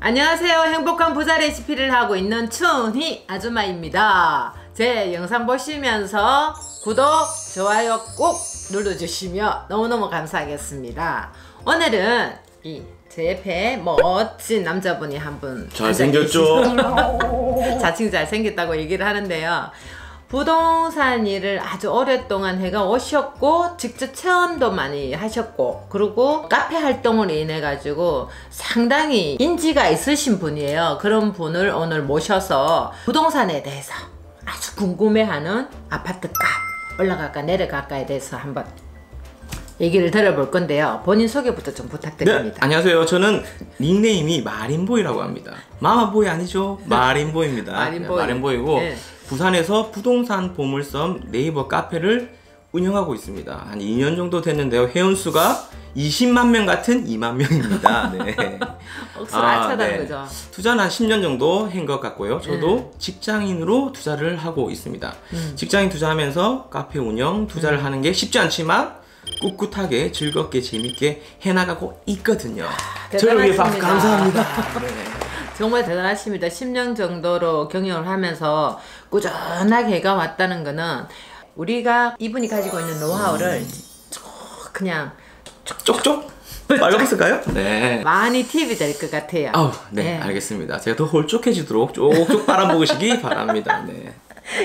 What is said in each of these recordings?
안녕하세요. 행복한 부자 레시피를 하고 있는 춘희 아줌마입니다. 제 영상 보시면서 구독, 좋아요 꼭 눌러주시면 너무너무 감사하겠습니다. 오늘은 제 옆에 멋진 남자분이 한 분 잘생겼죠? 자칭 잘생겼다고 얘기를 하는데요. 부동산 일을 아주 오랫동안 해가 오셨고 직접 체험도 많이 하셨고 그리고 카페 활동으로 인해 가지고 상당히 인지가 있으신 분이에요. 그런 분을 오늘 모셔서 부동산에 대해서 아주 궁금해하는 아파트 값 올라갈까 내려갈까에 대해서 한번 얘기를 들어볼 건데요. 본인 소개부터 좀 부탁드립니다. 네, 안녕하세요. 저는 닉네임이 마린보이라고 합니다. 마마보이 아니죠? 마린보이입니다. 마린보이. 네, 마린보이고 네. 부산에서 부동산 보물섬 네이버 카페를 운영하고 있습니다. 한 2년 정도 됐는데요. 회원수가 20만 명 같은 2만 명입니다. 네. 억수로 알차다는 거죠. 투자는 한 10년 정도 한 것 같고요. 저도 직장인으로 투자를 하고 있습니다. 직장인 투자하면서 카페 운영, 투자를 하는 게 쉽지 않지만 꿋꿋하게 즐겁게 재밌게 해나가고 있거든요. 저를 위해 박수 감사합니다. 네. 정말 대단하십니다. 10년 정도로 경영을 하면서 꾸준하게 해가 왔다는 거는 우리가 이분이 가지고 있는 노하우를 그냥 쪽쪽 말아봤을까요? 네. 많이 팁이 될 것 같아요. 아우, 네, 알겠습니다. 제가 더 홀쭉해지도록 쪽쪽 빨아먹으시기 바랍니다. 네.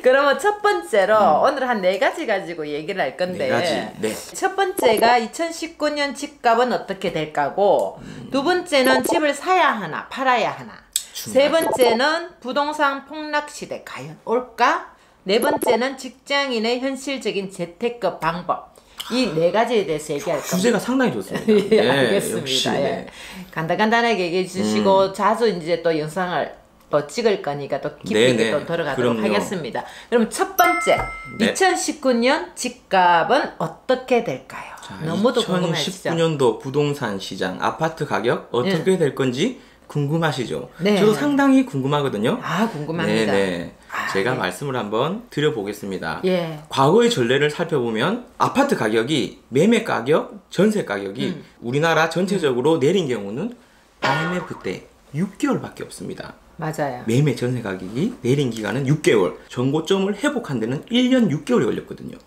그러면 첫 번째로 오늘 한 4가지 가지고 얘기를 할 건데 4가지. 네. 첫 번째가 2019년 집값은 어떻게 될까고 두 번째는 집을 사야 하나 팔아야 하나 세 번째는 부동산 폭락 시대 과연 올까? 네 번째는 직장인의 현실적인 재테크 방법. 이 4가지에 대해서 얘기할 겁니다. 주제가 상당히 좋습니다. 예, 네, 알겠습니다. 역시, 예. 네. 간단하게 얘기해 주시고 자주 이제 또 영상을 또 찍을 거니까 또 깊이 네네. 또 들어가도록 그럼요. 하겠습니다. 그럼 첫 번째, 네. 2019년 집값은 어떻게 될까요? 자, 너무도 궁금하시죠? 2019년도 부동산 시장 아파트 가격 어떻게 될 건지 궁금하시죠? 네. 저도 상당히 궁금하거든요. 아, 궁금합니다. 네네. 제가 네. 말씀을 한번 드려보겠습니다. 예. 과거의 전례를 살펴보면 아파트 가격이 매매 가격, 전세 가격이 우리나라 전체적으로 내린 경우는 IMF 때 6개월밖에 없습니다. 맞아요. 매매 전세 가격이 내린 기간은 6개월, 전고점을 회복한 데는 1년 6개월이 걸렸거든요.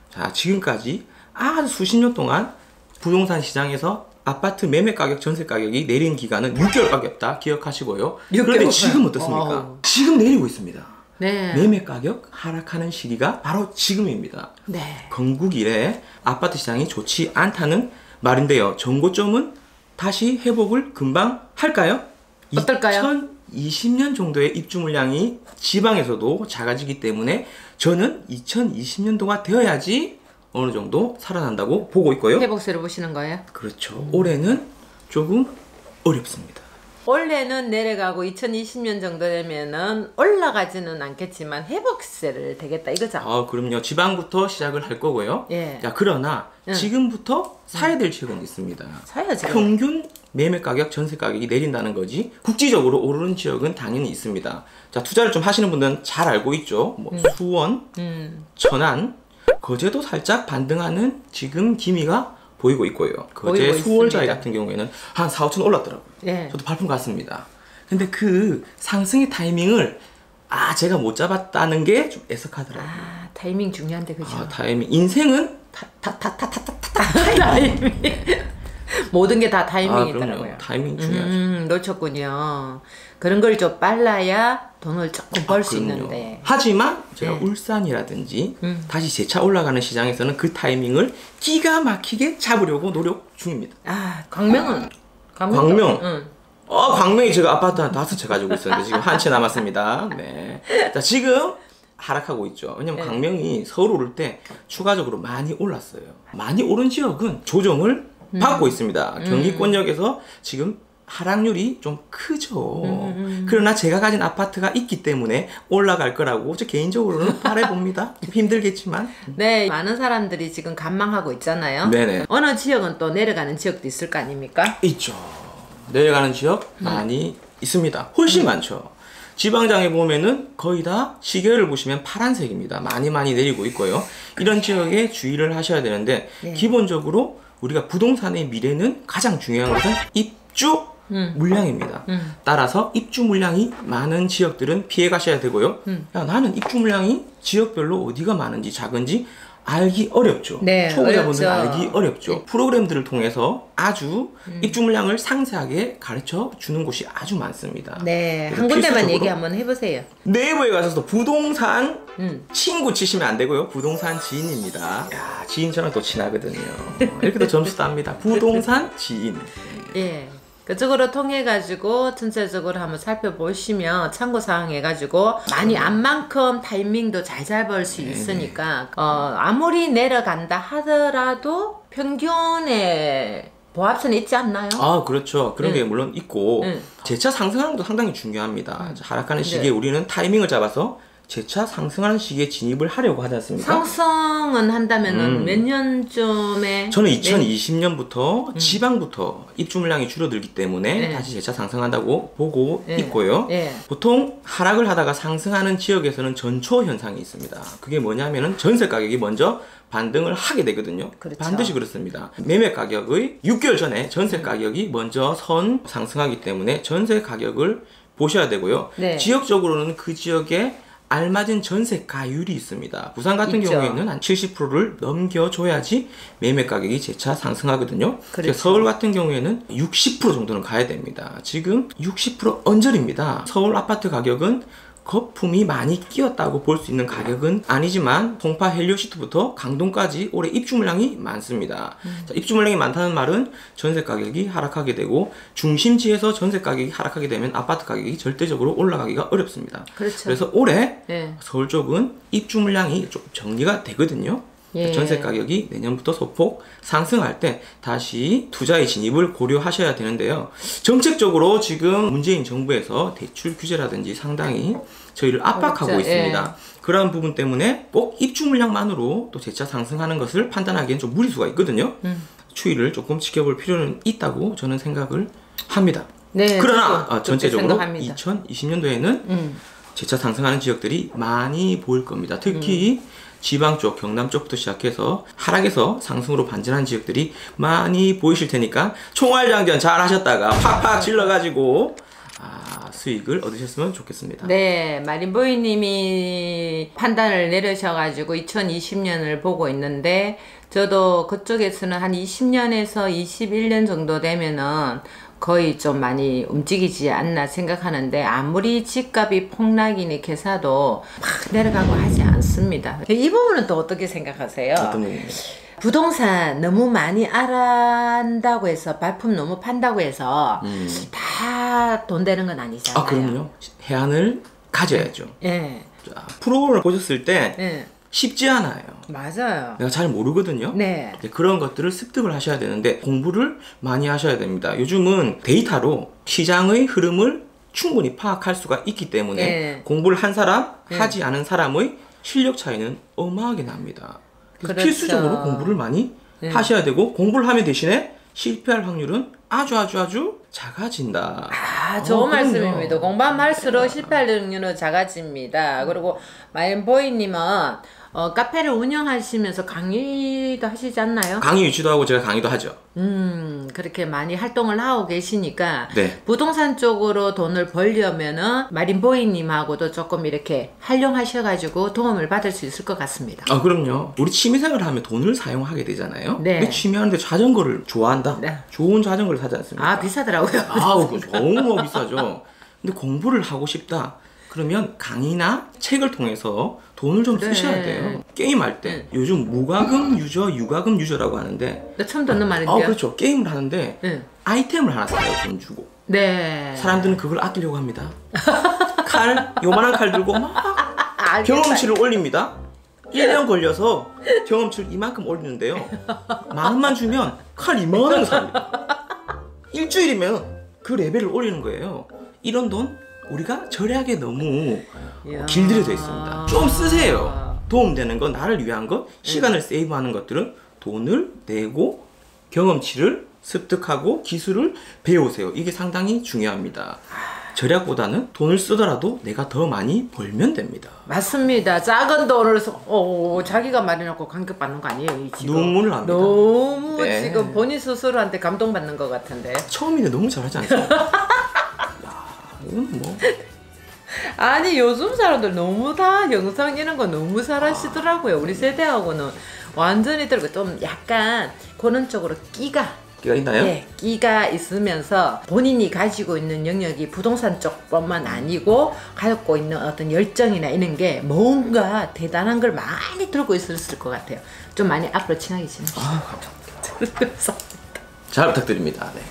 자, 지금까지 아주 수십 년 동안 부동산 시장에서 아파트 매매 가격, 전세 가격이 내린 기간은 6개월밖에 없다 기억하시고요. 6개월. 그런데 지금 어떻습니까? 지금 내리고 있습니다. 네. 매매 가격 하락하는 시기가 바로 지금입니다. 네. 건국 이래 아파트 시장이 좋지 않다는 말인데요. 전고점은 다시 회복을 금방 할까요? 어떨까요? 2020년 정도의 입주 물량이 지방에서도 작아지기 때문에 저는 2020년도가 되어야지 어느 정도 살아난다고 보고 있고요. 회복세를 보시는 거예요? 그렇죠. 올해는 조금 어렵습니다. 올해는 내려가고 2020년 정도 되면은 올라가지는 않겠지만 회복세를 되겠다 이거죠? 아, 그럼요. 지방부터 시작을 할 거고요. 예. 자, 그러나 지금부터 사야 될 지역은 있습니다. 사야죠. 평균 매매 가격, 전세 가격이 내린다는 거지 국지적으로 오르는 지역은 당연히 있습니다. 자, 투자를 좀 하시는 분들은 잘 알고 있죠. 뭐 수원, 천안, 거제도 살짝 반등하는 지금 기미가 보이고 있고요. 거제 보이고 수월자리 있습니다. 같은 경우에는 한 4, 5천 올랐더라고요. 예. 저도 발품 갔습니다. 근데 그 상승의 타이밍을 제가 못 잡았다는 게 좀 애석하더라고요. 아, 타이밍 중요한데 그죠? 타이밍. 인생은 타이밍. 모든 게 다 타이밍이더라고요. 그럼요. 타이밍 중요하죠. 놓쳤군요. 그런 걸 좀 빨라야 돈을 조금 벌 수 그럼요. 있는데. 하지만 제가 네. 울산이라든지 다시 재차 올라가는 시장에서는 그 타이밍을 기가 막히게 잡으려고 노력 중입니다. 아, 광명은? 광명. 응. 광명이 제가 아파트 한 5채 가지고 있었는데 지금 한 채 남았습니다. 네. 자, 지금 하락하고 있죠. 왜냐면 네. 광명이 서울 오를 때 추가적으로 많이 올랐어요. 많이 오른 지역은 조정을 받고 있습니다. 경기권역에서 지금 하락률이 좀 크죠. 그러나 제가 가진 아파트가 있기 때문에 올라갈 거라고 저 개인적으로는 바라봅니다. 힘들겠지만. 네, 많은 사람들이 지금 관망하고 있잖아요. 네네. 어느 지역은 또 내려가는 지역도 있을 거 아닙니까? 있죠. 내려가는 지역 많이 있습니다. 훨씬 많죠. 지방장에 보면은 거의 다 시계를 보시면 파란색입니다. 많이 내리고 있고요. 이런 지역에 주의를 하셔야 되는데 네. 기본적으로 우리가 부동산의 미래는 가장 중요한 것은 입주 물량입니다. 따라서 입주 물량이 많은 지역들은 피해 가셔야 되고요. 야, 나는 입주 물량이 지역별로 어디가 많은지 작은지 알기 어렵죠. 네, 초보자분들은 어렵죠. 알기 어렵죠. 프로그램들을 통해서 아주 입주 물량을 상세하게 가르쳐 주는 곳이 아주 많습니다. 네, 그래서 한 군데만 필수적으로 얘기 한번 해보세요. 네이버에 가셔서 부동산 친구 치시면 안 되고요. 부동산 지인입니다. 야, 지인 저랑 또 친하거든요. 이렇게도 점수 땁니다. 부동산 지인. 예. 그쪽으로 통해 가지고 전체적으로 한번 살펴보시면 참고사항 해가지고 많이 안 만큼 타이밍도 잘 잡을 수 있으니까 아무리 내려간다 하더라도 평균의 보합선이 있지 않나요? 아, 그렇죠. 그런 게 물론 있고 재차 상승하는 것도 상당히 중요합니다. 하락하는 시기에 우리는 타이밍을 잡아서 재차 상승하는 시기에 진입을 하려고 하지 않습니까? 상승은 한다면은 몇 년쯤에? 저는 2020년부터 지방부터 입주 물량이 줄어들기 때문에 다시 재차 상승한다고 보고 있고요. 보통 하락을 하다가 상승하는 지역에서는 전초 현상이 있습니다. 그게 뭐냐면은 전세 가격이 먼저 반등을 하게 되거든요. 그렇죠. 반드시 그렇습니다. 매매 가격의 6개월 전에 전세 가격이 먼저 상승하기 때문에 전세 가격을 보셔야 되고요. 지역적으로는 그 지역에 알맞은 전세 가율이 있습니다. 부산 같은 있죠. 경우에는 한 70%를 넘겨줘야지 매매 가격이 재차 상승하거든요. 그렇죠. 서울 같은 경우에는 60% 정도는 가야 됩니다. 지금 60% 언저리입니다. 서울 아파트 가격은 거품이 많이 끼었다고 볼 수 있는 가격은 아니지만 송파 헬리오시티부터 강동까지 올해 입주 물량이 많습니다. 자, 입주 물량이 많다는 말은 전세 가격이 하락하게 되고 중심지에서 전세 가격이 하락하게 되면 아파트 가격이 절대적으로 올라가기가 어렵습니다. 그렇죠. 그래서 올해 서울 쪽은 입주 물량이 좀 정리가 되거든요. 전세 가격이 내년부터 소폭 상승할 때 다시 투자의 진입을 고려하셔야 되는데요. 정책적으로 지금 문재인 정부에서 대출 규제라든지 상당히 저희를 압박하고 있습니다. 그런 부분 때문에 꼭 입주 물량만으로 또 재차 상승하는 것을 판단하기엔 좀 무리수가 있거든요. 추이를 조금 지켜볼 필요는 있다고 저는 생각을 합니다. 그러나 전체적으로 2020년도에는 재차 상승하는 지역들이 많이 보일 겁니다. 특히 지방 쪽, 경남 쪽부터 시작해서 하락에서 상승으로 반전한 지역들이 많이 보이실 테니까 총알장전 잘 하셨다가 팍팍 질러가지고 수익을 얻으셨으면 좋겠습니다. 네, 마린보이님이 판단을 내리셔가지고 2020년을 보고 있는데 저도 그쪽에서는 한 20년에서 21년 정도 되면은 거의 좀 많이 움직이지 않나 생각하는데 아무리 집값이 폭락이니 개사도 막 내려가고 하지 않습니다. 이 부분은 또 어떻게 생각하세요? 어떤 부분이요? 부동산 너무 많이 알아한다고 해서 발품 너무 판다고 해서 다 돈 되는 건 아니잖아요. 아, 그럼요. 해안을 가져야죠. 자, 프로그램을 보셨을 때 쉽지 않아요. 맞아요. 내가 잘 모르거든요. 그런 것들을 습득을 하셔야 되는데 공부를 많이 하셔야 됩니다. 요즘은 데이터로 시장의 흐름을 충분히 파악할 수가 있기 때문에 공부를 한 사람, 하지 않은 사람의 실력 차이는 어마하게 납니다. 그래서 필수적으로 공부를 많이 하셔야 되고 공부를 하면 대신에 실패할 확률은 아주 작아진다. 좋은 말씀입니다. 공부하면 할수록 실패할 확률은 작아집니다. 그리고 마린보이님은 카페를 운영하시면서 강의도 하시지 않나요? 강의 유치도 하고 제가 강의도 하죠. 그렇게 많이 활동을 하고 계시니까 부동산 쪽으로 돈을 벌려면은 마린보이님하고도 조금 이렇게 활용하셔가지고 도움을 받을 수 있을 것 같습니다. 아, 그럼요. 우리 취미생활을 하면 돈을 사용하게 되잖아요. 취미하는데 자전거를 좋아한다. 좋은 자전거를 사지 않습니까? 아, 비싸더라고요. 너무 비싸죠. 근데 공부를 하고 싶다. 그러면 강의나 책을 통해서 돈을 좀 쓰셔야 돼요. 게임할 때 요즘 무과금 유저, 유과금 유저라고 하는데 처음 듣는 말인데요. 그렇죠. 게임을 하는데 아이템을 하나 사요. 돈 주고. 사람들은 그걸 아끼려고 합니다. 요만한 칼 들고 막 경험치를 올립니다. 1년 걸려서 경험치를 이만큼 올리는데요. 10,000원 주면 칼 20,000원 삽니다. 일주일이면 그 레벨을 올리는 거예요. 이런 돈 우리가 절약에 너무 길들여져 있습니다. 좀 쓰세요. 도움되는 건, 나를 위한 것, 시간을 세이브하는 것들은 돈을 내고 경험치를 습득하고 기술을 배우세요. 이게 상당히 중요합니다. 절약보다는 돈을 쓰더라도 내가 더 많이 벌면 됩니다. 맞습니다. 작은 돈을 자기가 마련하고 감격받는 거 아니에요? 지금. 눈물 납니다. 너무 네. 지금 본인 스스로한테 감동받는 것 같은데. 처음인데 너무 잘하지 않습니까? 야, 이건 뭐. 아니 요즘 사람들 너무 다 영상 이런 거 너무 잘하시더라고요. 우리 세대하고는 완전히 다르고 좀 약간 그런 쪽으로 끼가 있나요? 네, 끼가 있으면서 본인이 가지고 있는 영역이 부동산 쪽뿐만 아니고 갖고 있는 어떤 열정이나 이런 게 뭔가 대단한 걸 많이 들고 있었을 것 같아요. 좀 많이 앞으로 친하게 지내시죠. 감사합니다. 잘 부탁드립니다. 네.